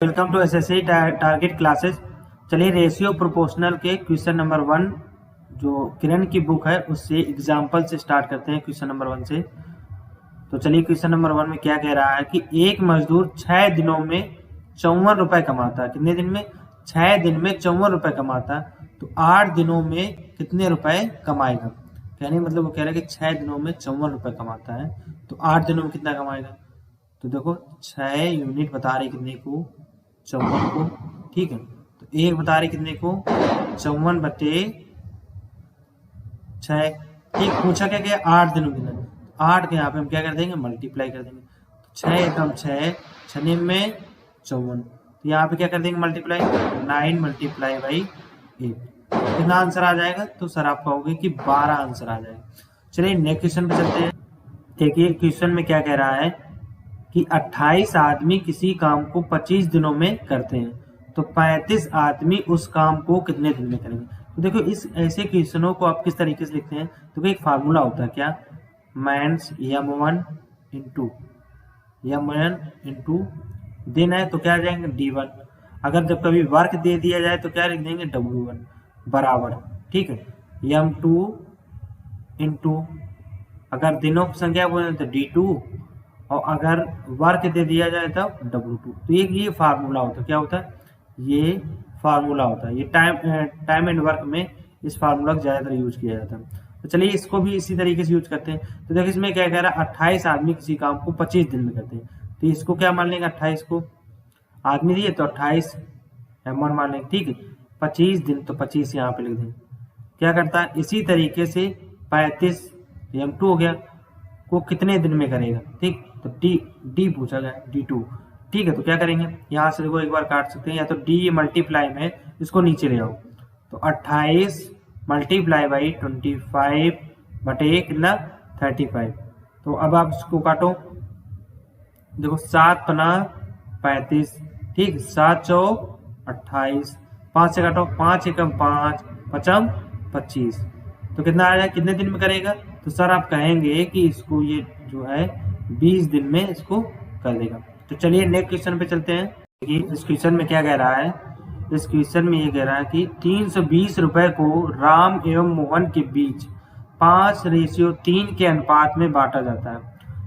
Welcome to SSC target classes. चलिए ratio proportional के question number 1 जो किरण की बुक है उससे एग्जाम्पल से स्टार्ट करते हैं। क्वेश्चन नंबर 1 से तो चलिए क्वेश्चन नंबर 1 में क्या कह रहा है कि एक मजदूर 6 दिनों में 54 रुपए कमाता है। कितने दिन में? 6 दिन में 54 रुपए कमाता है, तो 8 दिनों में कितने रुपए कमाएगा? कहने मतलब वो कह रहा है कि 6 दिनों में 54 रुपए कमाता है, तो 8 दिनों में कितना कमाएगा? तो देखो 6 यूनिट बता रहे कितने को, 54 को, ठीक है। तो एक बता रहे कितने को, 54 बटे 6, ठीक। पूछा क्या गया 8 दिनों के अंदर, 8 के यहाँ पे हम क्या कर देंगे, मल्टीप्लाई कर देंगे। तो 6 एकम 6, 6 में 54, तो यहाँ पे क्या कर देंगे मल्टीप्लाई, 9 मल्टीप्लाई बाई 8। कितना आंसर आ जाएगा? तो सर आप कहोगे कि 12 आंसर आ जाएगा। चलिए नेक्स्ट क्वेश्चन पे चलते हैं। देखिए क्वेश्चन में क्या कह रहा है कि 28 आदमी किसी काम को 25 दिनों में करते हैं, तो 35 आदमी उस काम को कितने दिन में करेंगे? तो देखो इस ऐसे क्वेश्चनों को आप किस तरीके से लिखते हैं, तो एक फार्मूला होता है क्या, माइनस m1 इंटू दिन है तो क्या आ जाएंगे d1। अगर जब कभी वर्क दे दिया जाए तो क्या लिख देंगे w1 बराबर, ठीक है, m2 इंटू अगर दिनों की संख्या बोले तो d2 और अगर वर्क दे दिया जाए तब W2। तो ये फार्मूला होता है, क्या होता है, ये फार्मूला होता है। ये टाइम एंड वर्क में इस फार्मूला का ज्यादातर यूज किया जाता है। तो चलिए इसको भी इसी तरीके से यूज करते हैं। तो देखिए इसमें क्या कह रहा है, 28 आदमी किसी काम को 25 दिन में करते हैं, तो इसको क्या मान लेंगे, 28 को आदमी दिए तो 28 m1 मान लेंगे, ठीक है। 25 दिन तो 25 यहाँ पे लिख देंगे। क्या करता है इसी तरीके से 35 m2 हो गया को कितने दिन में करेगा, ठीक। तो डी पूछा गया d2, ठीक है। तो क्या करेंगे, यहाँ से देखो एक बार काट सकते हैं, या तो डी मल्टीप्लाई में इसको नीचे ले आओ, तो 28 मल्टीप्लाई बाई 25 बटे कितना 35। तो अब आप इसको काटो, देखो 7 पना 35, ठीक, 7 चौक 28, 5 से काटो, 5 एकम 5, 5 25, तो कितना आ जाए, कितने दिन में करेगा? तो सर आप कहेंगे कि इसको ये जो है 20 दिन में इसको कर देगा। तो चलिए नेक्स्ट क्वेश्चन पे चलते हैं। देखिए इस क्वेश्चन में क्या कह रहा है, इस क्वेश्चन में ये कह रहा है कि 320 रुपए को राम एवं मोहन के बीच 5:3 के अनुपात में बांटा जाता है,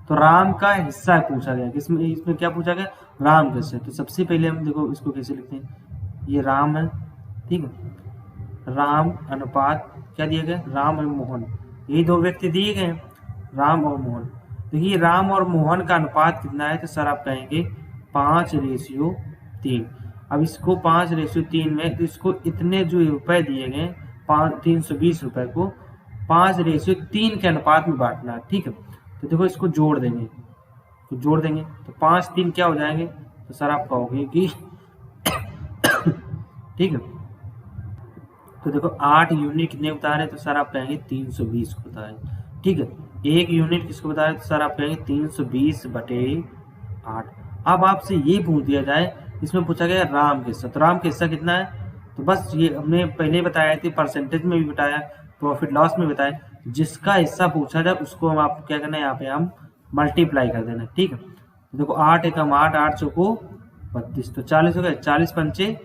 तो राम का हिस्सा पूछा गया। इसमें क्या पूछा गया, राम का हिस्सा। तो सबसे पहले हम देखो इसको कैसे लिखते हैं, ये राम है, ठीक है, राम अनुपात क्या दिया गया, राम और मोहन, ये दो व्यक्ति दिए गए, राम और मोहन। देखिए राम और मोहन का अनुपात कितना है, तो सर आप कहेंगे 5:3। अब इसको 5:3 में, तो इसको इतने जो रुपए दिए गए 320 रुपए को 5:3 के अनुपात में बांटना है, ठीक है। तो देखो इसको जोड़ देंगे, तो 5 3 क्या हो जाएंगे, तो सर आप कहोगे कि ठीक है। तो देखो 8 यूनिट कितने बता रहे हैं, तो सर आप कहेंगे 320 को बता रहे हैं, ठीक है। 1 यूनिट किसको बता रहे हैं, तो सर आप कहेंगे 320 बटे 8। अब आपसे ये पूछ दिया जाए, इसमें पूछा गया राम के हिस्सा, तो राम के हिस्सा कितना है, तो बस ये हमने पहले बताया थी, परसेंटेज में भी बताया, प्रॉफिट लॉस में बताया, जिसका हिस्सा पूछा जाए उसको हम आपको क्या करना है, यहाँ पे हम मल्टीप्लाई कर देना, ठीक है। तो देखो 8 एकम 8, 8 चौको 32, तो 40 हो गए, 40 पंचे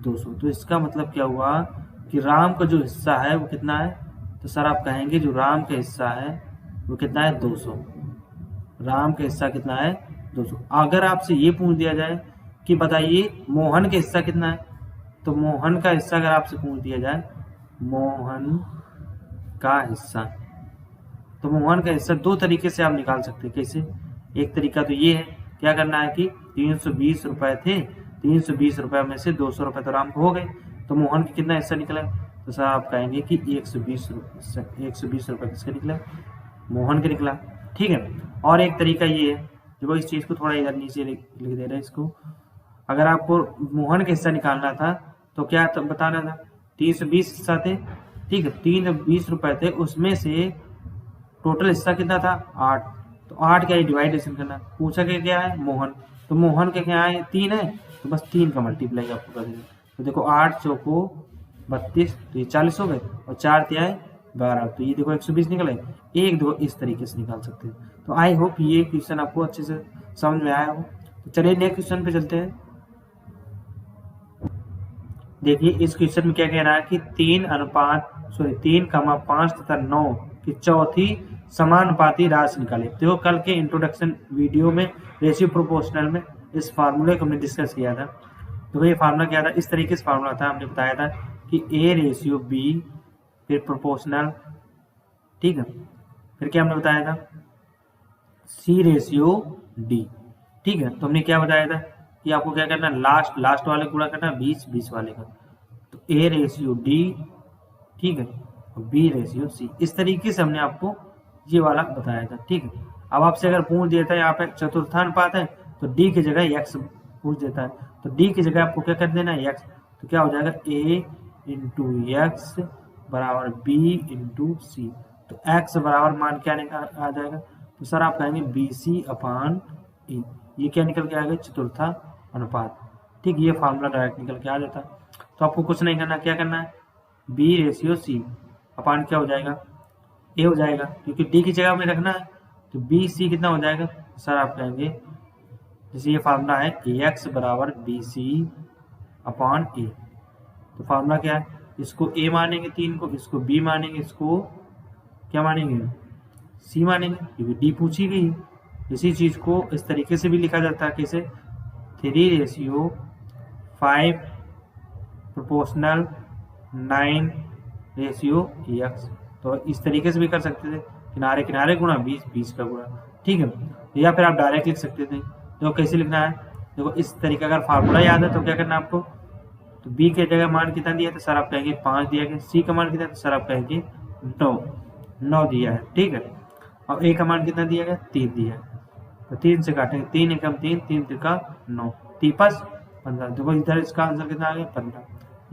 200। तो इसका मतलब क्या हुआ कि राम का जो हिस्सा है वो कितना है, तो सर आप कहेंगे जो राम का हिस्सा है वो कितना है, 200। राम का हिस्सा कितना है, 200। अगर आपसे ये पूछ दिया जाए कि बताइए मोहन का हिस्सा कितना है, तो मोहन का हिस्सा अगर आपसे पूछ दिया जाए, मोहन का हिस्सा, तो मोहन का हिस्सा दो तरीके से आप निकाल सकते हैं। कैसे? एक तरीका तो ये है, क्या करना है कि 320 रुपए थे, 320 रुपए में से 200 रुपए तो राम को हो गए, तो मोहन का कितना हिस्सा निकला, तो सर आप कहेंगे कि 120 रुपए किसका निकला, मोहन का निकला, ठीक है। और एक तरीका ये है, देखो इस चीज को थोड़ा इधर नीचे लिख दे रहे हैं इसको, अगर आपको मोहन का हिस्सा निकालना था तो क्या बताना था, 320 हिस्सा थे, ठीक है, 320 रुपए थे, उसमें से टोटल हिस्सा कितना था 8, तो 8 का डिवाइडेशन करना, पूछा क्या है मोहन, तो मोहन का क्या है 3 है, तो बस 3 का मल्टीप्लाई आपको कर देंगे। तो देखो 8 चौको 32, तो ये 40 हो गए, और 4 तिहाई 12, तो ये देखो 120 निकले। एक दो इस तरीके से निकाल सकते हैं। तो आई होप ये क्वेश्चन आपको अच्छे से समझ में आया हो। तो चलिए नेक्स्ट क्वेश्चन पे चलते हैं। देखिए इस क्वेश्चन में क्या कह रहा है कि 3:5 तथा 9 की चौथी समानुपाती राशि निकाले। तो कल के इंट्रोडक्शन वीडियो में रेशियो प्रोपोर्शनल में इस फार्मूले को हमने डिस्कस किया था। तो ये फार्मूला क्या था, इस तरीके से फार्मूला था, हमने बताया था कि A रेशियो B फिर प्रोपोर्शनल, ठीक है, फिर क्या हमने बताया था C रेशियो D, ठीक है। तो हमने क्या बताया था कि आपको क्या करना, लास्ट वाले गुणा करना 20 वाले का, तो A रेशियो D, ठीक है, और B रेशियो C। इस तरीके से हमने आपको ये वाला बताया था, ठीक है। अब आपसे अगर पूछ देता है यहाँ पे चतुर्थानुपात है तो D की जगह x पूछ देता है, तो D की जगह आपको क्या कर देना है x, तो क्या हो जाएगा A इंटू एक्स बराबर B इंटू सी। तो x बराबर मान क्या निकल आ जाएगा, तो सर आप कहेंगे BC अपान E। ये क्या निकल के आएगा, चतुर्था अनुपात, ठीक। ये फार्मूला डायरेक्ट निकल के आ जाता। तो आपको कुछ नहीं करना, क्या करना है, B रेशियो C अपान क्या हो जाएगा, A हो जाएगा, क्योंकि D की जगह में रखना है। तो BC कितना हो जाएगा, सर आप कहेंगे जैसे ये फार्मूला है AX बराबर BC अपान A। तो फार्मूला क्या है, इसको A मानेंगे 3 को, इसको B मानेंगे, इसको क्या मानेंगे, C मानेंगे, क्योंकि D पूछी गई। इसी चीज को इस तरीके से भी लिखा जाता है, कैसे 3:5 प्रोपोर्शनल 9:x। तो इस तरीके से भी कर सकते थे, किनारे किनारे गुणा 20 का गुणा, ठीक है। या फिर आप डायरेक्ट लिख सकते थे। तो कैसे लिखना है, देखो इस तरीके अगर फार्मूला याद है तो क्या करना है आपको, तो B के जगह मान कितना दिया, तो सर आप कहेंगे 5 दिया गया, C का मान कितना, तो सर आप कहेंगे 9 दिया है, ठीक है। और A का मान कितना दिया गया, 3 दिया है, तो 3 से काटेंगे, 3 एकम 3, 3 त्रिका 9, 3 + 15। देखो इधर इसका आंसर कितना आ गया, 15।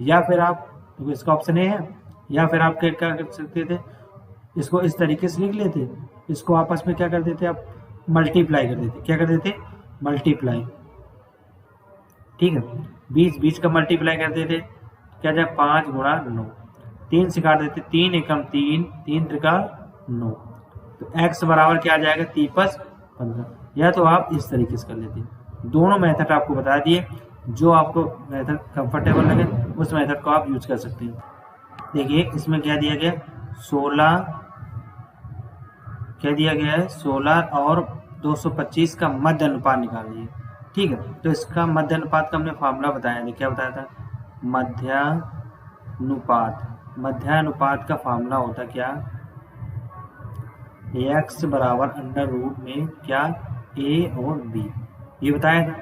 या फिर आप, देखो इसका ऑप्शन ए है, या फिर आप क्या कर सकते थे, इसको इस तरीके से लिख लेते, इसको आपस में क्या कर देते, आप मल्टीप्लाई कर देते, क्या कर देते, मल्टीप्लाई, ठीक है। 20 का मल्टीप्लाई कर देते, क्या जाए 5 गुणा 9, 3 से काट देते, 3 एकम 3, 3 त्रिका 9। तो x बराबर क्या आ जाएगा, 3 + 15। या तो आप इस तरीके से कर लेते, दोनों मेथड आपको बता दिए, जो आपको मेथड कंफर्टेबल लगे उस मेथड को आप यूज कर सकते हैं। देखिए इसमें क्या दिया गया, 16 क्या दिया गया है, 16 और 225 का मध्य अनुपात निकालिए, ठीक है। तो इसका मध्य अनुपात का हमने फार्मूला बताया था, क्या बताया था, मध्यानुपात का फार्मूला होता क्या, x बराबर अंडर रूट में क्या A और B, ये बताया था।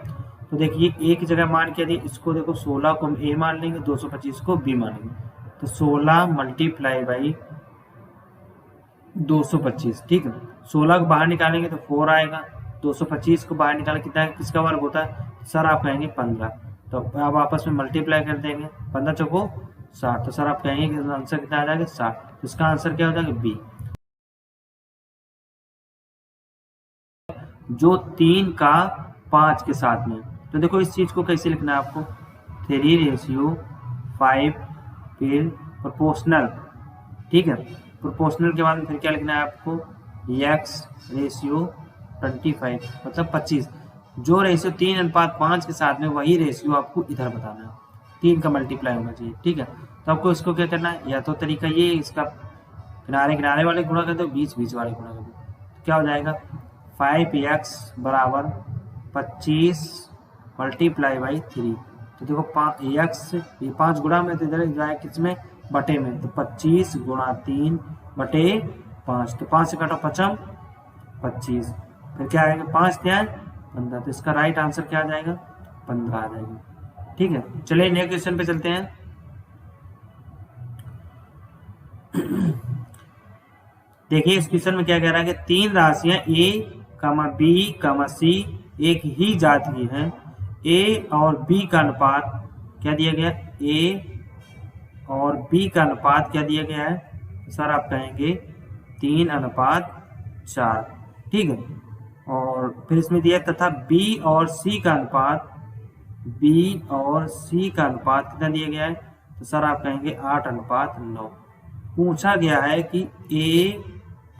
तो देखिए A की जगह मान क्या दिए, इसको देखो 16 को हम A मान लेंगे, 225 को B मानेंगे, तो 16 × 225, ठीक है। 16 को बाहर निकालेंगे तो 4 आएगा, 225 को बाहर निकालें कितना है, किसका वर्ग होता है, सर आप कहेंगे 15। तो अब आपस में मल्टीप्लाई कर देंगे, 15 चौको 60, तो सर आप कहेंगे कि आंसर कितना आ जाएगा, 60। तो इसका आंसर क्या हो जाएगा, B। जो 3 का 5 के साथ में, तो देखो इस चीज को कैसे लिखना है आपको, 3:5 फिर प्रोपोर्शनल, ठीक है। प्रोपोर्शनल के बाद फिर क्या लिखना है आपको, x रेशियो 25 मतलब 25। जो रेशियो 3:5 के साथ में, वही रेशियो आपको इधर बताना है, 3 का मल्टीप्लाई होना चाहिए, ठीक है। तो आपको इसको क्या करना है, या तो तरीका ये, इसका किनारे किनारे वाले गुणा कर दो, 20 वाले गुणा कर दो, क्या हो जाएगा, 5x बराबर 25 × 3। तो देखो x ये 5 गुणा में, तो इधर जाए किसमें, बटे में, तो 25 × 3 बटे 5, तो 5 से काटो 5 25, फिर क्या आएगा, 5 क्या है 15। तो इसका राइट आंसर क्या आ जाएगा, 15 आ जाएगा, ठीक है। चलिए नेक्स्ट क्वेश्चन पे चलते हैं। देखिए इस क्वेश्चन में क्या कह रहा है कि 3 राशियां A, B, C एक ही जाति की हैं, A और B का अनुपात क्या दिया गया, A और B का अनुपात क्या दिया गया है, तो सर आप कहेंगे 3:4, ठीक है। और फिर इसमें दिया तथा B और C का अनुपात कितना दिया गया है, तो सर आप कहेंगे 8:9। पूछा गया है कि A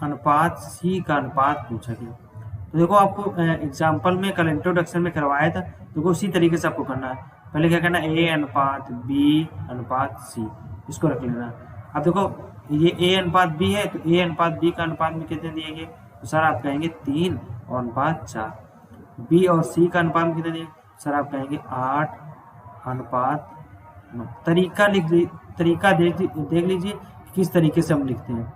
अनुपात C का अनुपात पूछा गया। तो देखो आपको एग्जाम्पल में कल इंट्रोडक्शन में करवाया था, देखो उसी तरीके से आपको करना है। पहले क्या करना, ए अनुपात बी अनुपात सी, इसको रख लेना। अब देखो ये ए अनुपात बी है, तो ए अनुपात बी का अनुपात में कितने दिए गए, तो सर आप कहेंगे 3 और अनुपात 4। बी और सी का अनुपात में कितने दिए, सर आप कहेंगे 8 अनुपात 9। तरीका देख लीजिए किस तरीके से हम लिखते हैं,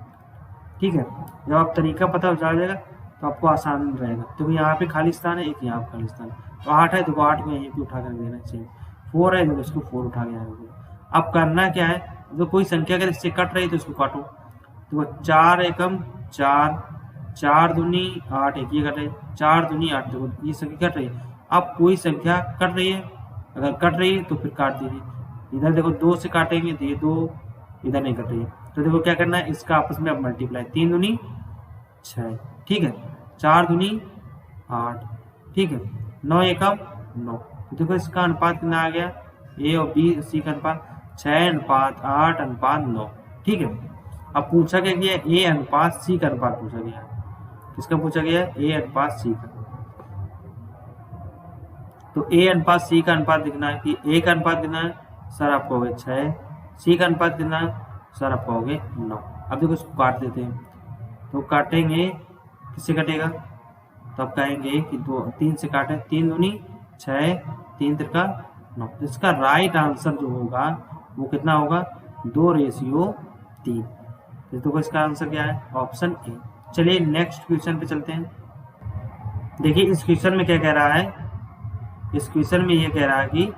ठीक है। जब आप तरीका पता हो जाएगा तो आपको आसान रहेगा। तो यहाँ पे खाली स्थान है, एक यहाँ पे खाली स्थान है, तो 8 है तो 8 को यहीं पे उठा कर देना चाहिए। 4 है तो इसको 4 उठा के आएगा। अब करना क्या है, जो कोई संख्या अगर इससे कट रही है तो इसको काटो। तो 4 एकम 4, 4 दूनी 8, एक ये कट रही, 4 दूनी 8, देखो ये संख्या कट रही है। अब कोई संख्या कट रही है, अगर कट रही है तो फिर काट दीजिए। इधर देखो 2 से काटेंगे तो ये 2, इधर नहीं कट रही है, तो देखो क्या करना है, इसका आपस में अब मल्टीप्लाई, 3 दूनी 6, ठीक है, 4 दूनी 8, ठीक है, 9 एकम 9। तो देखो इसका अनुपात कितना आ गया, ए और बी सी का अनुपात 6 अनुपात 8 अनुपात 9, ठीक है। अब पूछा क्या गया, ए अनुपात सी का अनुपात पूछा गया। किसका पूछा गया, ए अनुपात सी का। तो ए अनुपात सी का अनुपात दिखना है कि ए का अनुपात कितना है, सर आप कहोगे 6, सी का अनुपात कितना है, सर आप कहोगे 9। अब देखो इसको काट देते हैं, तो काटेंगे, किससे कटेगा, तो आप कहेंगे कि 3 से काटे, 3 दूनी 6, 3 त्रिका 9। तो इसका राइट आंसर जो होगा वो कितना होगा, 2:3। तो इसका आंसर क्या है, ऑप्शन ए। चलिए नेक्स्ट क्वेश्चन पे चलते हैं। देखिए इस क्वेश्चन में क्या कह रहा है, इस क्वेश्चन में ये कह रहा है कि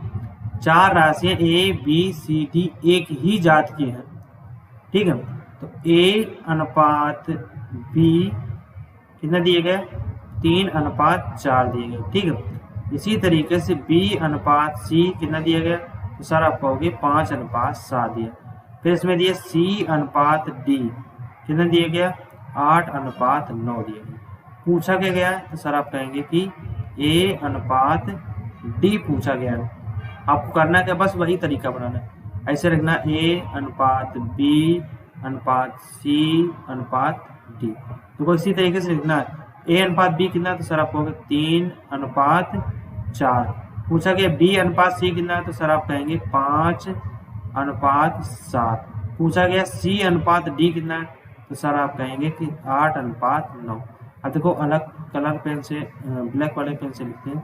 4 राशियां ए बी सी डी एक ही जात की हैं, ठीक है। तो ए अनुपात बी कितना दिए गए, 3 अनुपात 4 दिए गए, ठीक है। इसी तरीके से बी अनुपात सी कितना दिया गया, तो सर आप कहोगे 5 अनुपात 7 दिया। फिर इसमें दिए सी अनुपात डी कितना दिया गया, 8 अनुपात 9 दिया गया। पूछा क्या गया है, तो सर आप कहेंगे कि ए अनुपात डी पूछा गया है। आपको करना क्या, बस वही तरीका बनाना है, ऐसे रखना ए अनुपात बी अनुपात सी अनुपात डी। तो इसी तरीके से लिखना है, ए अनुपात बी कितना, तो सर आप कहोगे 3 अनुपात 4। पूछा गया बी अनुपात सी कितना है, तो सर आप कहेंगे 5 अनुपात 7। पूछा गया सी अनुपात डी कितना है, तो सर आप कहेंगे कि 8 अनुपात 9। अब देखो अलग कलर पेन से, ब्लैक वाले पेन से लिखते हैं।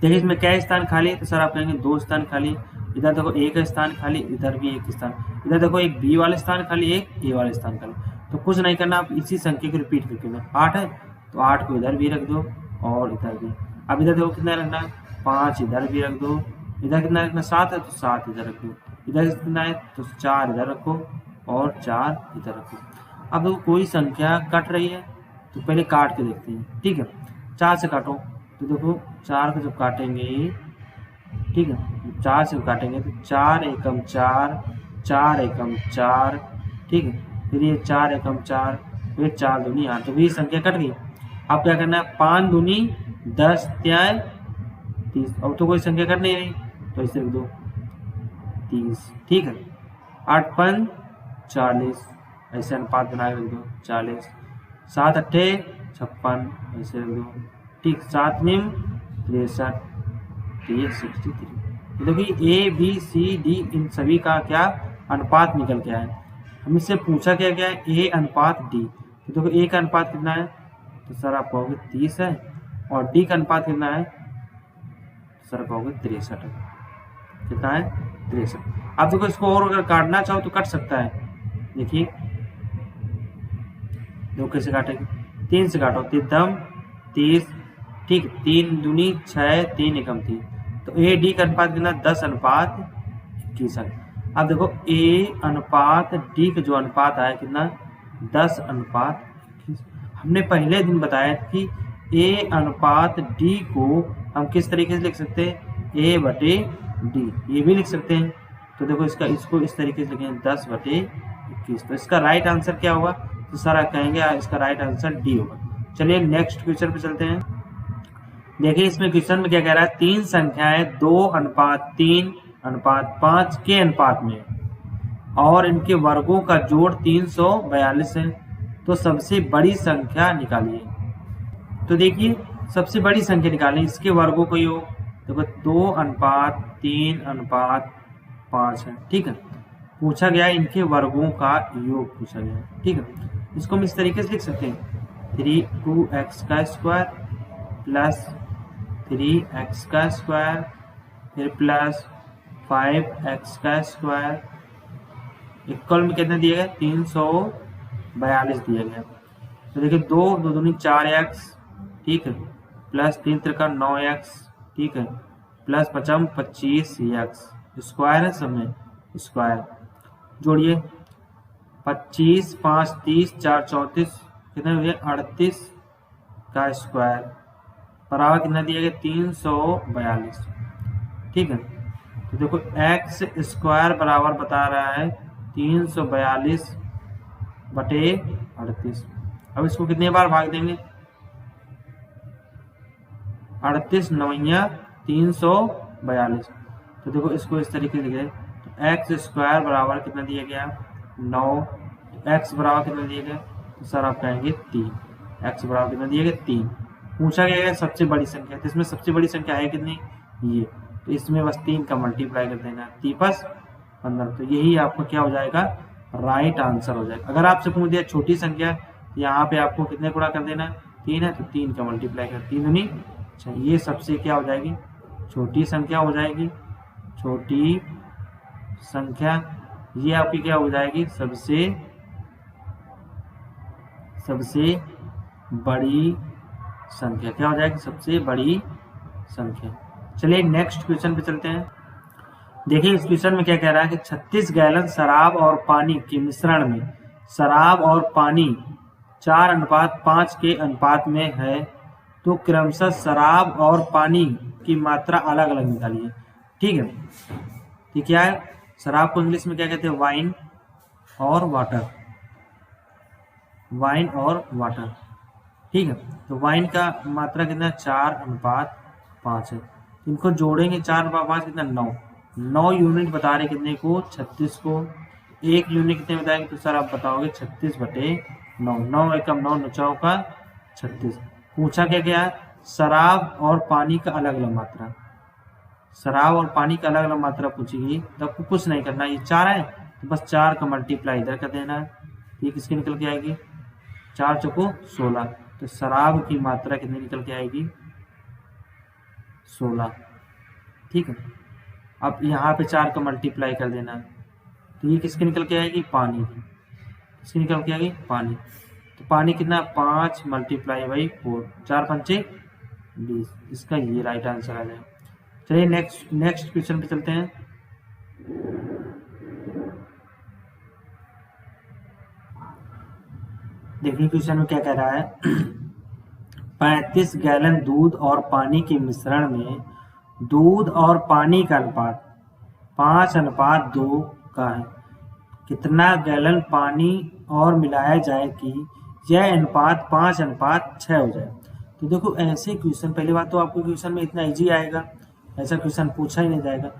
देखिए इसमें क्या स्थान खाली है, तो सर आप कहेंगे 2 स्थान खाली। इधर देखो एक स्थान खाली, इधर भी एक स्थान, इधर देखो एक बी वाले स्थान खाली, एक ए वाले स्थान खाली। तो कुछ नहीं करना, आप इसी संख्या को रिपीट करके ना, 8 है तो 8 को इधर भी रख दो और इधर भी। अब इधर देखो कितना रखना है, 5 इधर भी रख दो, इधर कितना रखना, 7 है तो 7 इधर रख दो, इधर कितना है तो 4 इधर रखो और 4 इधर रखो। अब देखो कोई संख्या कट रही है तो पहले काट के देखते हैं, ठीक है। 4 से काटो, तो देखो 4 को जब काटेंगे, ठीक है, 4 से काटेंगे तो 4 एकम 4, 4 एकम 4, ठीक है। फिर ये 4 एकम 4, फिर 4 दूनी 8, तो ये संख्या कट गई। अब क्या करना है, 5 दूनी 10 त्याय 30। अब तो कोई संख्या कट नहीं रही, तो इसे लिख दो 30, ठीक है। 8 5 40, ऐसे अनुपात बना के लिख दो 40। 7 8 56, ऐसे लिख दो, ठीक। 7 निम 63, ये 63। देखिए ए बी सी डी इन सभी का क्या अनुपात निकल के आया। हम इससे पूछा क्या गया है, ए अनुपात डी। तो देखो ए का अनुपात कितना है, तो सर आप कहोगे 30 है, और डी का अनुपात कितना है, सर कहोगे 63 है। कितना है, 63। अब देखो इसको और अगर काटना चाहो तो कट सकता है। देखिए देखो कैसे काटेंगे, 3 से काटो, 3 30, ठीक। 3 दूनी 6, 3 एकम 3। तो ए डी का अनुपात कितना, 10 अनुपात 21 है। अब देखो ए अनुपात डी का जो अनुपात आया कितना, 10 अनुपात 21। हमने पहले दिन बताया कि ए अनुपात डी को हम किस तरीके से लिख सकते हैं, ए बटे डी, ये भी लिख सकते हैं। तो देखो इसको इस तरीके से लिखेंगे 10/21। तो इसका राइट आंसर क्या होगा, तो सारा कहेंगे इसका राइट आंसर डी होगा। चलिए नेक्स्ट क्वेश्चन पे चलते हैं। देखिए इसमें क्वेश्चन में क्या कह रहा है, 3 संख्याएं 2:3:5 के अनुपात में और इनके वर्गों का जोड़ 342 है, तो सबसे बड़ी संख्या निकालिए। तो देखिए सबसे बड़ी संख्या निकालें, इसके वर्गों का योग देखो 2:3:5 है। ठीक है, पूछा गया इनके वर्गों का योग पूछा गया है। ठीक है, इसको हम इस तरीके से लिख सकते हैं 2x² प्लस 3x² फिर प्लस 5x² इक्वल में कितना दिया गया 342 दिया गया। तो देखिए 2×2 = 4x, ठीक है, प्लस 3×3 = 9x, ठीक है, प्लस 5×5 = 25x, स्क्वायर है सब में, स्क्वायर जोड़िए 25 5 30 4 34 कितना हो गया 38 का स्क्वायर बराबर कितना दिया गया 342। ठीक है, तो देखो x² बराबर बता रहा है 342/38। अब इसको कितने बार भाग देंगे 38 9 342। तो देखो इसको इस तरीके से लिखे तो x² बराबर कितना दिया गया 9, x बराबर कितना दिया गया तो सर आप कहेंगे 3, x बराबर कितना दिया गया 3। पूछा गया है सबसे बड़ी संख्या, तो इसमें सबसे बड़ी संख्या है कितनी ये, तो इसमें बस 3 का मल्टीप्लाई कर देना 3 + 15, तो यही आपको क्या हो जाएगा राइट आंसर हो जाएगा। अगर आपसे पूछ दिया छोटी संख्या तो यहाँ पे आपको कितने गुणा कर देना 3 है तो 3 का मल्टीप्लाई कर 3 दूनी 6, ये सबसे क्या हो जाएगी छोटी संख्या हो जाएगी। छोटी संख्या ये आपकी क्या हो जाएगी सबसे बड़ी संख्या, क्या हो जाएगी सबसे बड़ी संख्या। चलिए नेक्स्ट क्वेश्चन पे चलते हैं। देखिए इस क्वेश्चन में क्या कह रहा है कि 36 गैलन शराब और पानी के मिश्रण में शराब और पानी 4:5 के अनुपात में है, तो क्रमशः शराब और पानी की मात्रा अलग अलग निकालिए। ठीक है, तो क्या है शराब को इंग्लिश में क्या कहते हैं वाइन और वाटर, वाइन और वाटर। ठीक है, तो वाइन का मात्रा कितना 4:5 है, इनको जोड़ेंगे 4/5 कितना 9 यूनिट बता रहे कितने को 36 को, 1 यूनिट कितने बताएंगे तो सर आप बताओगे 36/9, 9 एकम 9 9 चौका 36। पूछा क्या गया शराब और पानी का अलग अलग मात्रा, शराब और पानी का अलग अलग मात्रा पूछेगी तो आपको कुछ नहीं करना, ये 4 है तो बस 4 का मल्टीप्लाई इधर कर देना है, ये किसकी निकल के आएगी 4 चौको 16, तो शराब की मात्रा कितनी निकल के आएगी 16। ठीक है, अब यहाँ पे 4 का मल्टीप्लाई कर देना है, तो ये किसकी निकल के आएगी पानी की, किसकी निकल के आएगी पानी, तो पानी कितना 5 × 4, 4 × 5 = 20, इसका ये राइट आंसर आ जाएगा। चलिए नेक्स्ट क्वेश्चन पे चलते हैं। देखिए क्वेश्चन में क्या कह रहा है 35 गैलन दूध और पानी के मिश्रण में दूध और पानी का अनुपात 5:2 का है, कितना गैलन पानी और मिलाया जाए कि यह अनुपात 5:6 हो जाए। तो देखो ऐसे क्वेश्चन, पहली बात तो आपको क्वेश्चन में इतना इजी आएगा, ऐसा क्वेश्चन पूछा ही नहीं जाएगा,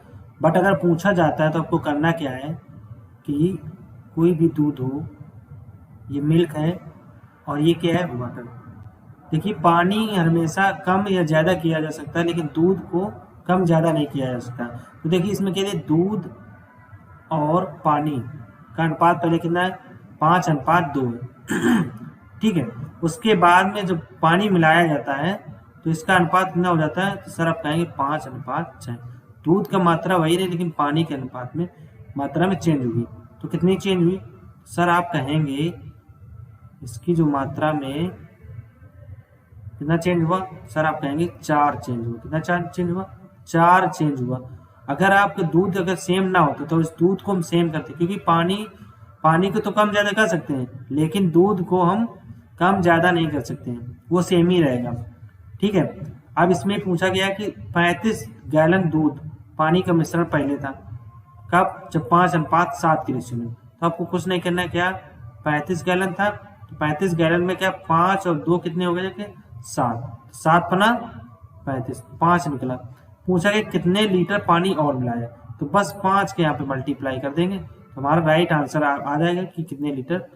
बट अगर पूछा जाता है तो आपको करना क्या है कि कोई भी दूध हो, ये मिल्क है और ये क्या है वाटर। देखिए पानी हमेशा कम या ज़्यादा किया जा सकता है, लेकिन दूध को कम ज़्यादा नहीं किया जा सकता। तो देखिए इसमें कह रहे दूध और पानी का अनुपात पहले कितना है 5:2 है। ठीक है, उसके बाद में जब पानी मिलाया जाता है तो इसका अनुपात कितना हो जाता है, तो सर आप कहेंगे 5:6। दूध का मात्रा वही रही लेकिन पानी के अनुपात में मात्रा में चेंज हुई, तो कितनी चेंज हुई सर आप कहेंगे इसकी जो मात्रा में कितना चेंज हुआ, सर आप कहेंगे 4 चेंज हुआ। कितना 4 चेंज हुआ 4 चेंज हुआ। अगर आपका दूध अगर सेम ना होता तो इस दूध को हम सेम करते, क्योंकि पानी को तो कम ज़्यादा कर सकते हैं लेकिन दूध को हम कम ज़्यादा नहीं कर सकते हैं, वो सेम ही रहेगा। ठीक है, अब इसमें पूछा गया कि 35 गैलन दूध पानी का मिश्रण पहले था कब, जब 5:7 के रेशियो में, तो आपको कुछ नहीं करना है, क्या 35 गैलन था तो 35 गैलन में क्या 5 और 2 कितने हो गए 7 × 35 5 निकला। पूछा गया कितने लीटर पानी और मिलाया, तो बस 5 के यहाँ पे मल्टीप्लाई कर देंगे तो हमारा राइट आंसर आ जाएगा कि कितने लीटर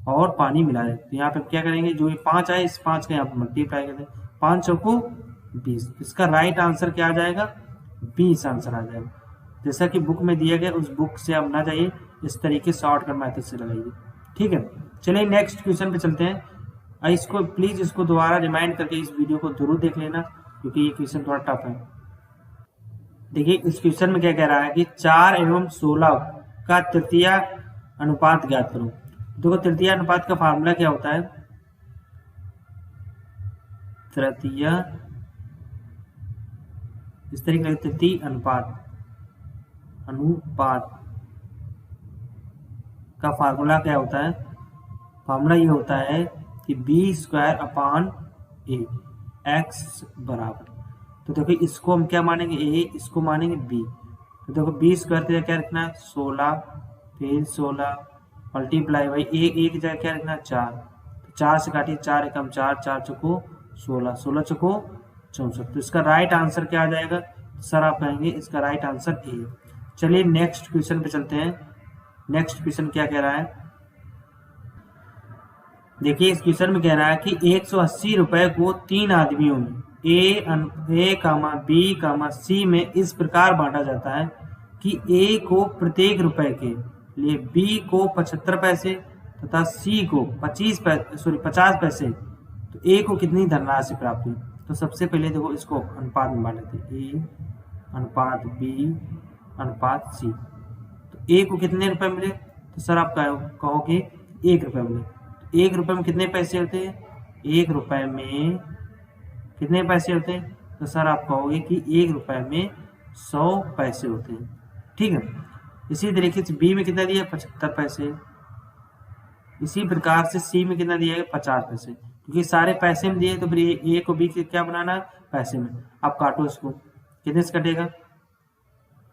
और पानी मिलाया। तो यहाँ पे क्या करेंगे, जो ये 5 आए इस 5 के यहाँ पे मल्टीप्लाई कर देंगे, 5 चौको 20, इसका राइट आंसर क्या आ जाएगा 20 आंसर आ जाएगा। जैसा कि बुक में दिया गया उस बुक से आप ना जाइए, इस तरीके शॉर्टकट मेथड से लगाइए। ठीक है, चलिए नेक्स्ट क्वेश्चन पे चलते हैं। इसको प्लीज इसको दोबारा रिमाइंड करके इस वीडियो को जरूर देख लेना, क्योंकि ये क्वेश्चन थोड़ा टफ है। देखिए इस क्वेश्चन में क्या कह रहा है कि 4 एवं 16 का तृतीय अनुपात ज्ञात करो। देखो तृतीय अनुपात का फार्मूला क्या होता है, तृतीय इस तरीके का तृतीय अनुपात का फार्मूला क्या होता है, फार्मूला ये होता है कि b² a x बराबर। तो देखो इसको हम क्या मानेंगे a, इसको मानेंगे b। तो देखो b² क्या रखना है 16, फिर 16 मल्टीप्लाई बाई एक जगह क्या रखना है 4, तो 4 से काटिए 4 एकम 4, 4 चौको 16, 16 चौको 64। तो इसका राइट आंसर क्या आ जाएगा सर, आप कहेंगे इसका राइट आंसर ए। चलिए नेक्स्ट क्वेश्चन पे चलते हैं। नेक्स्ट क्वेश्चन क्या कह रहा है, देखिए इस क्वेश्चन में कह रहा है कि 180 रुपए को 3 आदमियों में ए, बी, सी में इस प्रकार बांटा जाता है कि ए को प्रत्येक रुपए के लिए बी को 75 पैसे तथा सी को 50 पैसे, तो ए को कितनी धनराशि प्राप्त हुई। तो सबसे पहले देखो इसको अनुपात में बांट लेते हैं, ए अनुपात बी अनुपात सी। तो ए को कितने रुपए मिले, तो सर आप कहोगे 1 रुपए मिले। तो 1 रुपए में कितने पैसे होते हैं, 1 रुपए में कितने पैसे होते हैं, तो सर आप कहोगे कि 1 रुपए में 100 पैसे होते हैं। ठीक है, इसी तरीके से बी में कितना दिया 75 पैसे, इसी प्रकार से सी में कितना दिया है 50 पैसे, क्योंकि सारे पैसे में दिए तो फिर ए को बी क्या बनाना पैसे में। आप काटो इसको, कितने से कटेगा,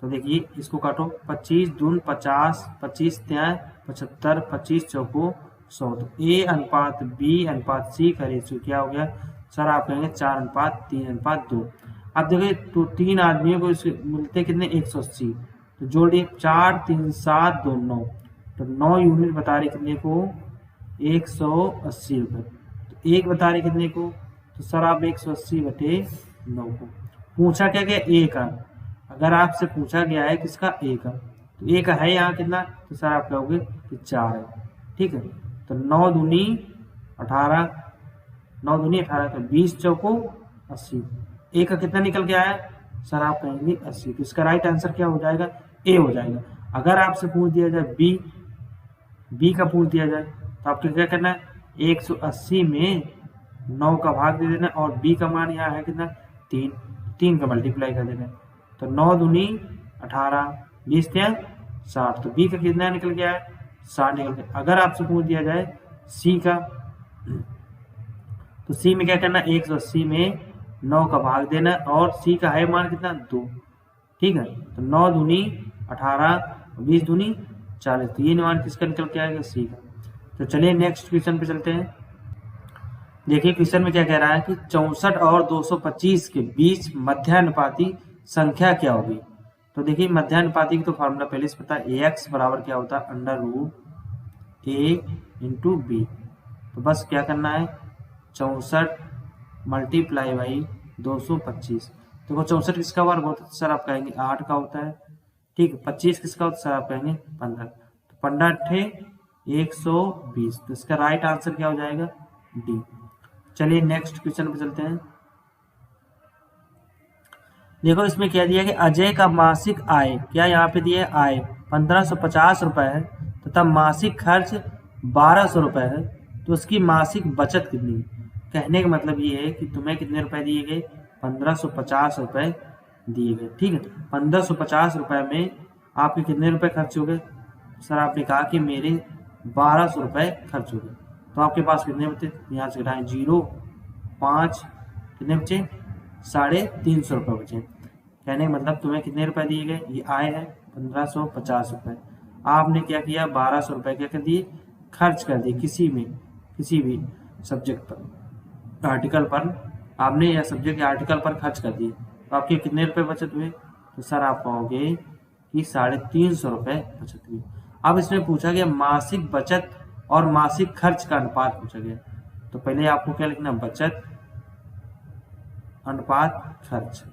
तो देखिए इसको काटो 25 दून 50, 25 त्यां 75, 25 चौको 100। तो ए अनुपात बी अनुपात सी का रेशियो क्या हो गया सर, आप कहेंगे 4:3:2। अब देखिए तो 3 आदमियों को मिलते कितने 180, तो जोड़िए 4 3 7 2 9, तो 9 यूनिट बता रहे कितने को 180 रुपये। तो 1 बता रहे कितने को, तो सर आप 180/9 को पूछा क्या गया ए का। अगर आपसे पूछा गया है किसका ए का, तो ए का है यहाँ कितना, तो सर आप कहोगे कि 4 है। ठीक है, तो 9 दूनी 18, 9 दूनी 18, तो 20 चौको 80। ए का कितना निकल के आया सर, आप कहेंगे 80। तो इसका राइट आंसर क्या हो जाएगा ए हो जाएगा। अगर आपसे पूछ दिया जाए बी का पूछ दिया जाए, तो आपको क्या करना है 180 में 9 का भाग दे देना, और बी का मान यहाँ है कितना 3 का मल्टीप्लाई कर देना। तो 9 दूनी 18, 20 त्यां 60, तो बी का कितना निकल गया है 60 निकल गया। अगर आपसे पूछ दिया जाए सी का, तो सी में क्या करना 180 में 9 का भाग देना, और सी का है मान कितना 2। ठीक है, तो 9 दूनी 18, 20 दूनी 40, तो ये मान किसका निकल के आएगा सी का। तो चलिए नेक्स्ट क्वेश्चन पे चलते हैं। देखिए क्वेश्चन में क्या कह रहा है कि 64 और 225 के बीच मध्यानुपाती संख्या क्या होगी। तो देखिए मध्यानुपाती की तो फार्मूला पहले से पता है, ax बराबर क्या होता है √a/b। तो बस क्या करना है 64 मल्टीप्लाई बाई 225। देखो 64 किसका वर्ग होता है, सर आप कहेंगे 8 का होता है। ठीक है, 25 किसका होता है, सर आप कहेंगे 15। तो 15 × 120, तो इसका राइट आंसर क्या हो जाएगा डी। चलिए नेक्स्ट क्वेश्चन पे चलते हैं। देखो इसमें क्या दिया कि अजय का मासिक आय, क्या यहाँ पे दिया है आय 1550 रुपए है तथा मासिक खर्च 1200 रुपए है, तो उसकी मासिक बचत कितनी है। कहने का मतलब ये है कि तुम्हें कितने रुपए दिए गए 1550 रुपए दिए गए। ठीक है, 1550 रुपए में आपके कितने रुपए खर्च हो गए, सर आपने कहा कि मेरे 1200 रुपए खर्च हो गए। तो आपके पास कितने बचे, यहाँ से घटाएं 0 5, कितने बचे 350 रुपये बचे। कहने का मतलब तुम्हें कितने रुपए दिए गए, ये आय है 1550 रुपये। आपने क्या किया 1200 रुपये क्या कर दिए खर्च कर दिए, किसी भी सब्जेक्ट पर आर्टिकल पर आपने या सब्जेक्ट या आर्टिकल पर खर्च कर दिए, तो आपके कितने रुपए बचत हुए, तो सर आप कहोगे कि 350 रुपये बचत हुई। अब इसमें पूछा गया मासिक बचत और मासिक खर्च का अनुपात पूछा गया, तो पहले आपको क्या लिखना बचत अनुपात खर्च,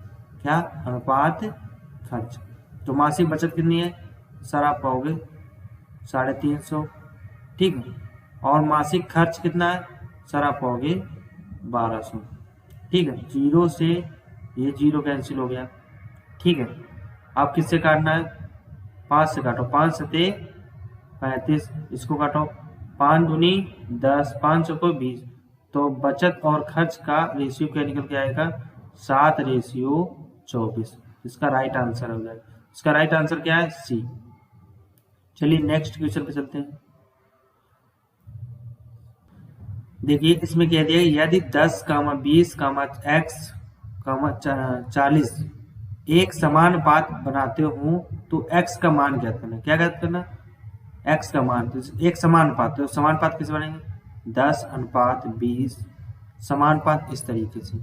क्या अनुपात खर्च। तो मासिक बचत कितनी है सर आप पाओगे 350, ठीक है। और मासिक खर्च कितना है सर आप पाओगे 1200, ठीक है। जीरो से ये जीरो कैंसिल हो गया, ठीक है। आप किससे काटना है 5 से काटो, 5 सते 35, इसको काटो 5 दूनी 10, 5 चौको 20। तो बचत और खर्च का रेशियो क्या निकल के आएगा 7:24। इसका राइट आंसर हो जाएगा। इसका राइट आंसर क्या है सी। चलिए नेक्स्ट क्वेश्चन पे चलते हैं। देखिए इसमें क्या दिया यदि 10, 20, x, 40 एक समान पात बनाते हो तो x का मान ज्ञात करना। क्या ज्ञात करना x का मान। तो एक समान पात, तो समान पात कैसे बनेंगे 10:20 समान पात इस तरीके से,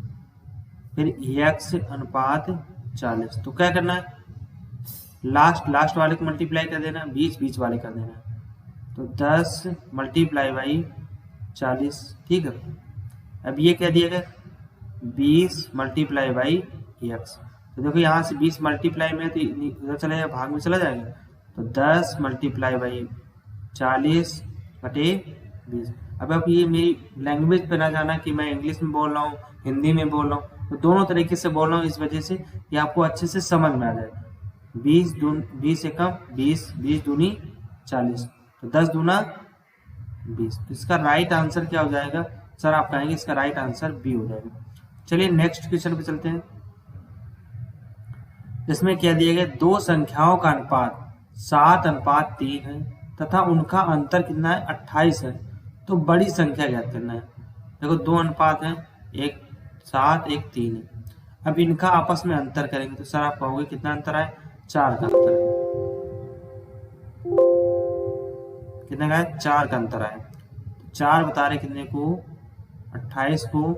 फिर x:40। तो क्या करना है लास्ट वाले को मल्टीप्लाई कर देना, 20 वाले कर देना। तो 10 × 40, ठीक है। अब ये क्या दिया गया 20 × x। तो देखो यहाँ से 20 मल्टीप्लाई में तो उधर चला जाएगा, भाग में चला जाएगा। तो 10 × 40 बटे 20। अब आप ये मेरी लैंग्वेज पे ना जाना कि मैं इंग्लिश में बोल रहा हूँ हिंदी में बोल रहा हूँ, तो दोनों तरीके से बोल रहा हूँ इस वजह से कि आपको अच्छे से समझ में आ जाए। 20 एकम 20, 20 दूनी 40, तो 10 दूना 20। तो इसका राइट आंसर क्या हो जाएगा सर आप कहेंगे इसका राइट आंसर बी हो जाएगा। चलिए नेक्स्ट क्वेश्चन पे चलते हैं। इसमें क्या दिया गया दो संख्याओं का अनुपात 7:3 है तथा उनका अंतर कितना है 28 है, तो बड़ी संख्या ज्ञात करना है। देखो दो अनुपात हैं, एक 7 एक 3 है। अब इनका आपस में अंतर करेंगे तो सर आप कहोगे कितना अंतर है 4 का अंतर है। कितने का है 4 का अंतर है। 4 बता रहे कितने को 28 को,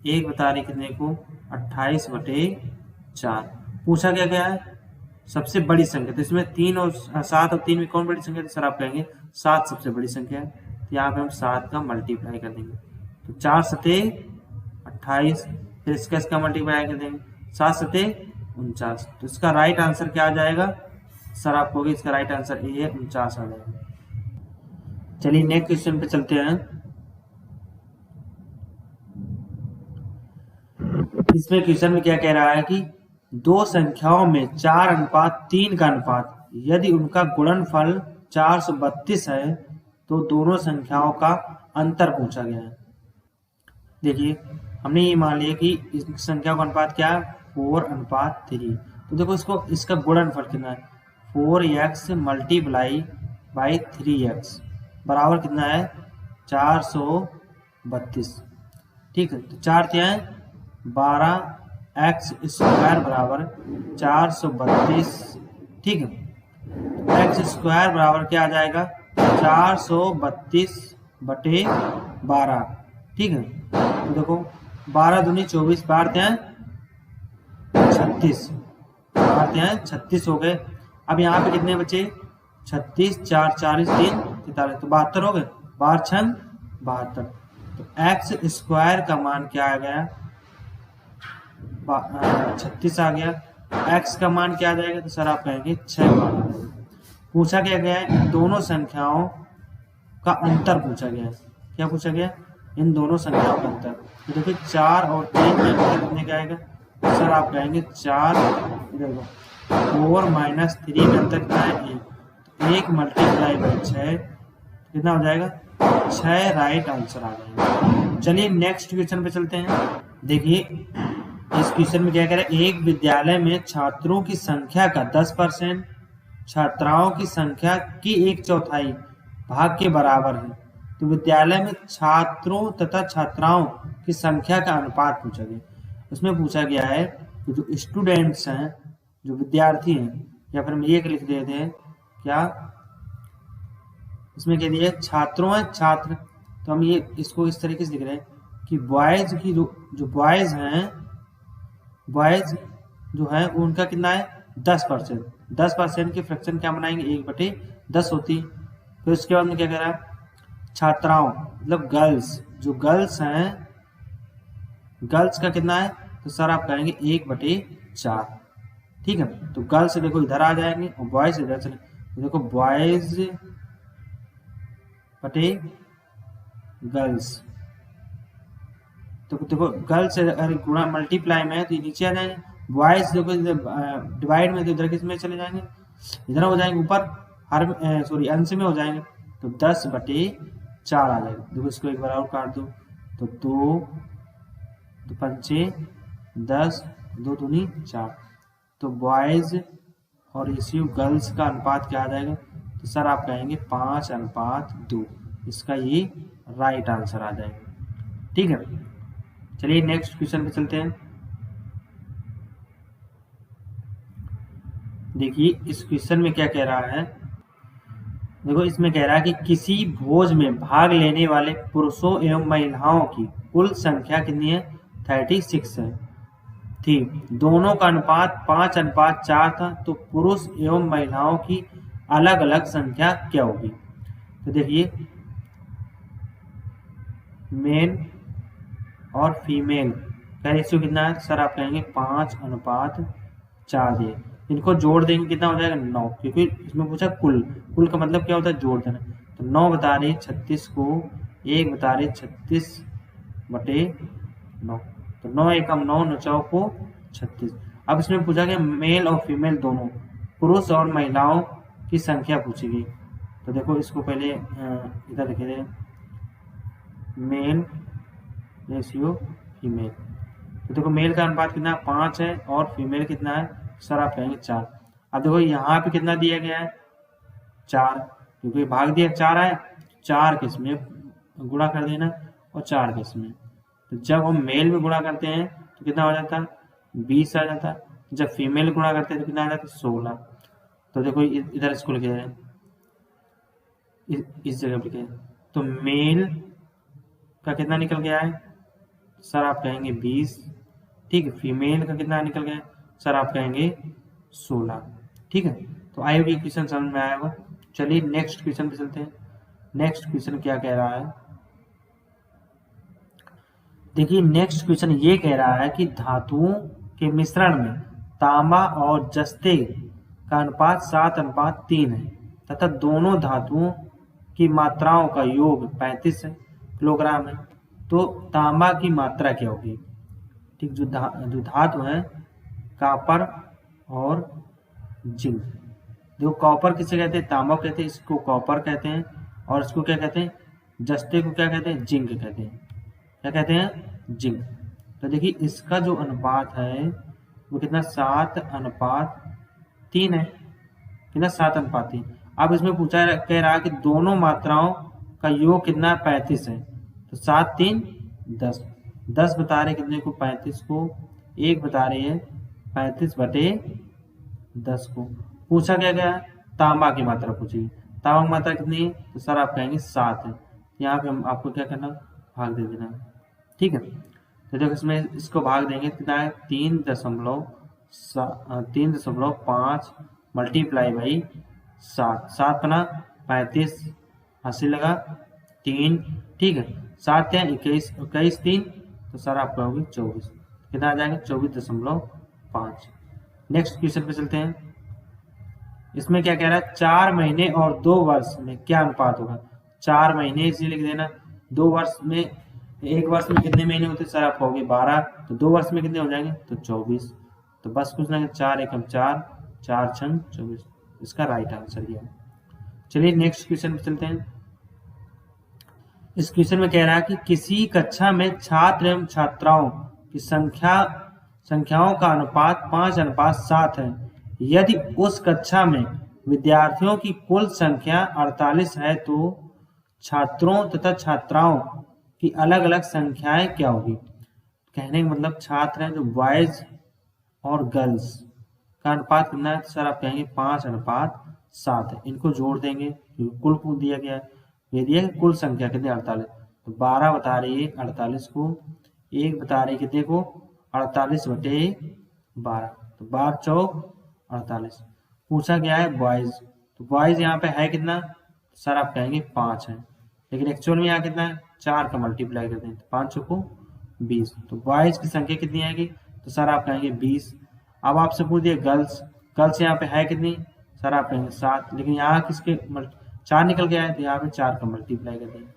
1 बता रहे कितने को 28 बटे 4। पूछा क्या गया है सबसे बड़ी संख्या। तो इसमें 3 और 7 और 3 में कौन बड़ी संख्या है, तो सर आप कहेंगे 7 सबसे बड़ी संख्या है। तो यहाँ पे हम 7 का मल्टीप्लाई कर देंगे, तो 4 सते 28, फिर इसका मल्टीप्लाई कर देंगे 7 सते 49। तो इसका राइट आंसर क्या आ जाएगा सर आप कहोगे इसका राइट आंसर ए है 49 आ जाएगा। चलिए नेक्स्ट क्वेश्चन पे चलते हैं। इसमें क्वेश्चन में क्या कह रहा है कि दो संख्याओं में 4:3 का अनुपात यदि उनका गुणनफल 432 है तो दोनों संख्याओं का अंतर पूछा गया है। देखिए हमने ये मान लिया कि इस संख्या का अनुपात क्या है 4:3। तो देखो इसका गुणनफल कितना है 4x × 3x बराबर कितना है 432, ठीक है। तो 4 क्या है 12x² बराबर 432, ठीक है। x² बराबर क्या आ जाएगा 432 बटे 12, ठीक है। तो देखो 12 दूनी 24, 12 हैं 36, 12 हैं 36 हो गए। अब यहाँ पे कितने बचे 36, 4 40 3 43, तो 72 हो गए। 12 6 72। तो x² का मान क्या आ गया 36 आ गया। x का मान क्या आ जाएगा तो सर आप कहेंगे 6 मान आ जाएगा। पूछा क्या गया है इन दोनों संख्याओं का अंतर पूछा गया है। क्या पूछा गया इन दोनों संख्याओं का अंतर। तो देखिए 4 और 3 में अंतर कितने का आएगा सर आप कहेंगे 4, 4 - 3 में अंतर कितना है 1, तो 1 × 6 कितना हो जाएगा 6 राइट आंसर आ जाएगा। चलिए नेक्स्ट क्वेश्चन पे चलते हैं। देखिए इस क्वेश्चन में क्या कह रहा है एक विद्यालय में छात्रों की संख्या का 10% छात्राओं की संख्या की 1/4 भाग के बराबर है। तो विद्यालय में छात्रों तथा छात्राओं की संख्या का अनुपात पूछा गया। उसमें पूछा गया है कि जो स्टूडेंट्स हैं जो विद्यार्थी हैं, या फिर हम ये लिख देते हैं क्या इसमें क्या दिया है छात्रों है छात्र। तो हम ये इसको इस तरीके से लिख रहे हैं कि बॉयज की जो बॉयज हैं बॉयज जो है उनका कितना है 10%। 10% की फ्रैक्शन क्या बनाएंगे 1/10 होती। फिर उसके बाद में क्या कह रहा है छात्राओं मतलब गर्ल्स, जो गर्ल्स हैं गर्ल्स का कितना है तो सर आप कहेंगे 1/4। ठीक है। तो गर्ल्स देखो इधर आ जाएंगे और बॉयज इधर चले, तो देखो बॉयज बटे गर्ल्स, तो देखो गर्ल्स अगर गुणा मल्टीप्लाई में है तो ये नीचे आ जाएंगे, बॉयज देखो डिवाइड में तो इधर किस में चले जाएंगे, इधर हो जाएंगे ऊपर, हर सॉरी अंश में हो जाएंगे, तो 10/4 आ जाएगा। देखो इसको एक बार और काट दो, तो 2 तो 5 10 2 दूनी 4, तो बॉयज और रेशियो गर्ल्स का अनुपात क्या आ जाएगा, तो सर आप कहेंगे 5:2, इसका ये राइट आंसर आ जाएगा। ठीक है, चलिए नेक्स्ट क्वेश्चन पे चलते हैं। देखिए इस क्वेश्चन में क्या कह रहा है, देखो इसमें कह रहा है कि किसी भोज में भाग लेने वाले पुरुषों एवं महिलाओं की कुल संख्या कितनी है, 36 है। ठीक, दोनों का अनुपात 5:4 था, तो पुरुष एवं महिलाओं की अलग अलग संख्या क्या होगी। तो देखिए मेल और फीमेल का रेशियो कितना है, सर आप कहेंगे 5:4 दिए, इनको जोड़ देंगे कितना हो जाएगा 9, क्योंकि इसमें पूछा कुल, कुल का मतलब क्या होता है जोड़ देना, तो 9 बता रहे 36 को 1 बता रहे 36/9, तो 9 एकम 9 9 को 36। अब इसमें पूछा गया मेल और फीमेल दोनों, पुरुष और महिलाओं की संख्या पूछी गई। तो देखो इसको पहले इधर लिखे थे मेल रेशियो फीमेल, तो देखो मेल का अनुपात कितना 5 है और फीमेल कितना है, सर आप कहेंगे 4। अब देखो यहाँ पे कितना दिया गया है 4, क्योंकि भाग दिया 4 है, 4 किस में गुणा कर देना और 4 किस में, तो जब हम मेल में गुणा करते हैं तो कितना हो जाता है 20 आ जाता है, जब फीमेल गुणा करते हैं तो कितना आ जाता है 16। तो देखो इधर इसको लिखे हैं इस जगह पे लिखे, तो मेल का कितना निकल गया है, सर आप कहेंगे 20। ठीक है, फीमेल का कितना निकल गया, सर आप कहेंगे 16। ठीक है, तो आई होप ये क्वेश्चन समझ में आया होगा। चलिए नेक्स्ट क्वेश्चन पे चलते हैं। नेक्स्ट क्वेश्चन क्या कह रहा है, देखिए नेक्स्ट क्वेश्चन ये कह रहा है कि धातुओं के मिश्रण में तांबा और जस्ते का अनुपात 7:3 है तथा दोनों धातुओं की मात्राओं का योग 35 किलोग्राम है, तो तांबा की मात्रा क्या होगी। ठीक, जो धातु है कॉपर और जिंक, जो कॉपर किसे कहते हैं, तांबा कहते हैं, इसको कॉपर कहते हैं, और इसको क्या कहते हैं, जस्ते को क्या कहते हैं, जिंक कहते हैं। क्या कहते हैं, जिंक। तो देखिए इसका जो अनुपात है वो कितना 7:3 है, कितना 7:3। अब इसमें पूछा कह रहा है कि दोनों मात्राओं का योग कितना 35 है, तो 7 3 10, 10 बता रहे कितने को 35 को, 1 बता रहे हैं 35/10 को। पूछा क्या गया, तांबा की मात्रा पूछी, तांबा की मात्रा कितनी है, तो सर आप कहेंगे 7 है, यहाँ पे हम आपको क्या करना भाग दे देना। ठीक है, तो देखो इसमें इसको भाग देंगे कितना है 3.5 मल्टीप्लाई बाई 7, 7×35 80 लगा 3। ठीक है, 7 या 21, 21 3, तो सर आप कहोगे 24, कितना आ जाएगा 24.5। नेक्स्ट क्वेश्चन पे चलते हैं। इसमें क्या कह रहा है, 4 महीने और 2 वर्ष में क्या अनुपात होगा। 4 महीने इसे लिख देना, 2 वर्ष में, 1 वर्ष में कितने महीने होते हैं, सर आप कहोगे 12, तो 2 वर्ष में कितने हो जाएंगे, तो 24। तो बस कुछ ना 4 एकम 4, 4 छंग 24, इसका राइट आंसर ये है। चलिए नेक्स्ट क्वेश्चन पे चलते हैं। इस क्वेश्चन में कह रहा है कि किसी कक्षा में छात्र एवं छात्राओं की संख्याओं का अनुपात 5:7 है, यदि उस कक्षा में विद्यार्थियों की कुल संख्या 48 है तो छात्रों तथा छात्राओं की अलग अलग संख्याएं क्या होगी। कहने का मतलब छात्र हैं जो बॉयज और गर्ल्स का अनुपात कितना है, सर आप कहेंगे 5:7 है, इनको जोड़ देंगे क्योंकि कुल दिया गया है, ये दिया कुल संख्या कितनी 48, तो 12 बता रही है 48 को, 1 बता रही कितने को 48/12, तो 12 चौक 48। पूछा गया है बॉयज, तो बॉयज यहाँ पे है कितना, सर आप कहेंगे 5 है, लेकिन एक्चुअल में यहाँ कितना है 4 का मल्टीप्लाई करते हैं, तो 5 चौको 20, तो बॉयज की संख्या कितनी आएगी, तो सर आप कहेंगे 20। अब आपसे पूछ दिए गर्ल्स, गर्ल्स यहाँ पे है कितनी, सर आप कहेंगे 7, लेकिन यहाँ किसके 4 निकल के आए तो यहाँ पे 4 का मल्टीप्लाई कर देंगे,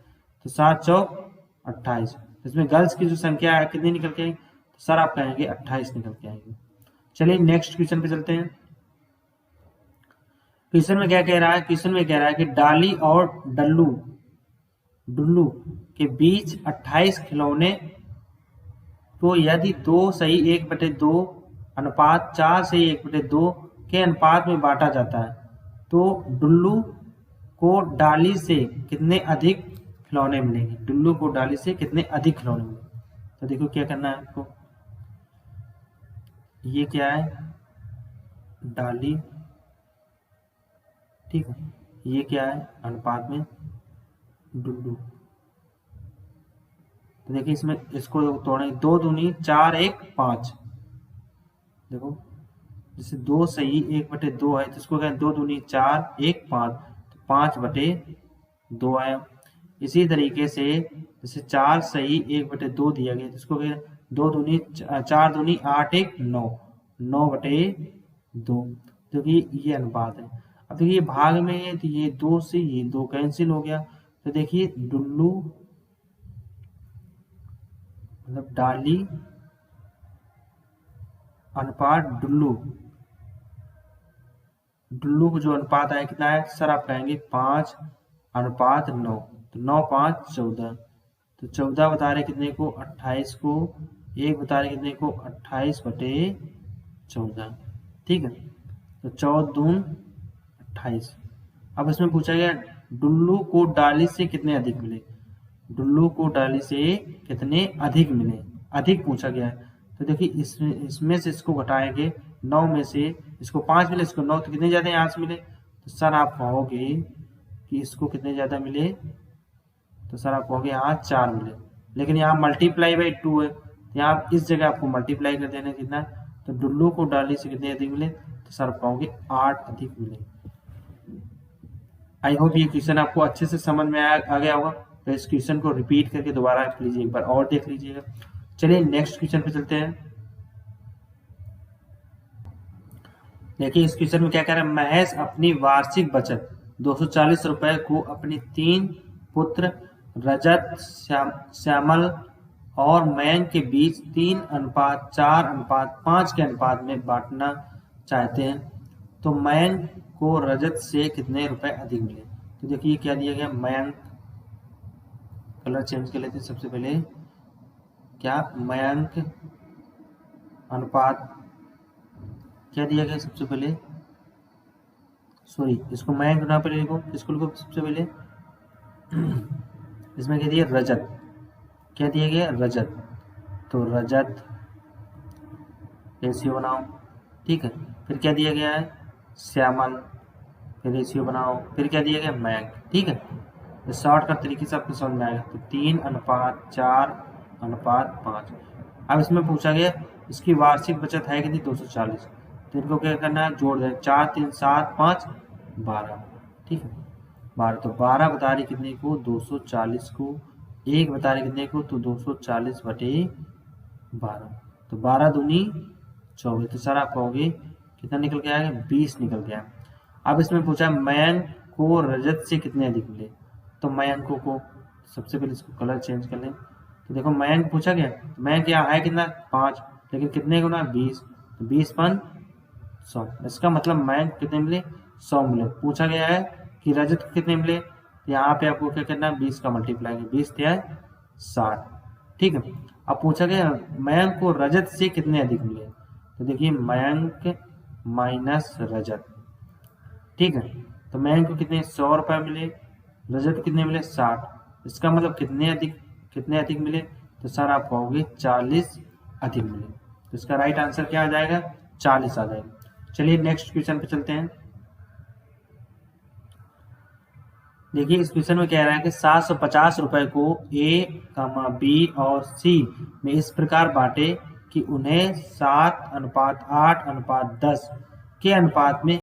तो 7 चौक 28। इसमें गर्ल्स की जो संख्या है कितनी निकल के आई, तो सर आप कहेंगे 28 निकल के आएंगे। चलिए नेक्स्ट क्वेश्चन पे चलते हैं। क्वेश्चन में क्या कह रहा है, क्वेश्चन में कह रहा है कि डाली और डुल्लू के बीच 28 खिलौने तो यदि 2 सही 1/2 अनुपात 4 सही 1/2 के अनुपात में बांटा जाता है तो डुल्लू को डाली से कितने अधिक खिलौने मिलेंगे, डुल्लू को डाली से कितने अधिक खिलौने मिलेंगे। तो देखो क्या करना है आपको, ये क्या है डाली, ठीक है, ये क्या है अनुपात में डुल्लू। तो देखिए इसमें इसको तोड़ेंगे, 2 दूनी 4 1 5, देखो जैसे 2 सही 1/2 है तो इसको कहें 2 दूनी 4 1 5, तो 5/2 आया। इसी तरीके से जैसे 4 सही 1/2 दिया गया तो इसको कहें 2 दूनी 4 दूनी 8 1 9, 9/2, क्योंकि ये अनुपात है। अब देखिए भाग में है तो ये 2 से ये 2 कैंसिल हो गया, तो देखिए डुल्लू मतलब डाली अनुपात डुल्लू को जो अनुपात आया कितना है सर आप कहेंगे 5/9, तो 9 5 14, तो 14 बता रहे कितने को 28 को, 1 बता रहे कितने को 28/14, ठीक है, तो 14 दून 28। अब इसमें पूछा गया डुल्लू को डाली से कितने अधिक मिले, डुल्लू को डाली से कितने अधिक मिले, अधिक पूछा गया है। तो देखिए इसमें से इसको घटाएंगे, 9 में से इसको 5 मिले, इसको 9, तो कितने ज्यादा यहाँ से मिले, तो सर आप कहोगे कि इसको कितने ज्यादा मिले, तो सर आप कहोगे यहाँ 4 मिले, लेकिन यहाँ मल्टीप्लाई बाई 2 है, तो यहाँ इस जगह आपको मल्टीप्लाई कर देना कितना, तो डुल्लू को डाली से कितने अधिक मिले, तो सर आप कहोगे 8 अधिक मिले। आई होप ये क्वेश्चन आपको अच्छे से समझ में आ गया होगा, तो इस क्वेश्चन को रिपीट करके दोबारा लीजिए, एक बार और देख लीजिएगा। चलिए नेक्स्ट क्वेश्चन पे चलते हैं। देखिए इस क्वेश्चन में क्या कह रहा है, महेश अपनी वार्षिक बचत 240 रुपए को अपनी 3 पुत्र रजत श्यामल और मयंक के बीच 3:4:5 के अनुपात में बांटना चाहते हैं, तो मयंक को रजत से कितने रुपए अधिक मिले। तो देखिए क्या दिया गया, मयंक, कलर चेंज कर लेते हैं सबसे पहले, क्या मयंक अनुपात क्या दिया गया सबसे पहले, सॉरी इसको मयंक ना पहले लिखो, इसको लिखो सबसे पहले, इसमें क्या दिया रजत, क्या दिया गया रजत, तो रजत रेशियो बनाओ, ठीक है, फिर क्या दिया गया है श्यामल, फिर रेशियो बनाओ, फिर क्या दिया गया मयंक, ठीक है, तो शॉर्टकट तरीके से आपको समझ में आएगा। तो 3:4:5। अब इसमें पूछा गया इसकी वार्षिक बचत है कितनी 240, तो इनको क्या करना है जोड़ दें, 4 3 7 5 12, ठीक है 12, तो 12 बता रही कितने को 240 को, 1 बता रही कितने को, तो 240/12, तो 12 दूनी 24, तो सर आप कहोगे कितना निकल के आएगा 20 निकल गया। अब इसमें पूछा मयंक को रजत से कितने अधिक मिले, तो मयंक को सबसे पहले इसको कलर चेंज कर लें, तो देखो मयंक पूछा गया, मयंक यहाँ है कितना 5, लेकिन कितने गुना 20, तो 20/100, इसका मतलब मयंक कितने मिले 100 मिले। पूछा गया है कि रजत कितने मिले, तो यहाँ पे आपको क्या करना है 20 का मल्टीप्लाई, 20 × 60, ठीक है। अब पूछा गया मयंक को रजत से कितने अधिक मिले, तो देखिए मयंक माइनस रजत, ठीक है, तो मयंक को कितने 100 रुपए मिले, रजत कितने मिले 60, इसका मतलब कितने अधिक मिले, तो सर आप कहोगे 40 अधिक मिले, तो इसका राइट आंसर क्या आ जाएगा 40 आ जाएगा। चलिए नेक्स्ट क्वेश्चन पे चलते हैं। देखिए इस क्वेश्चन में कह रहा है कि 750 रुपए को A, B और C में इस प्रकार बांटे कि उन्हें 7:8:10 के अनुपात में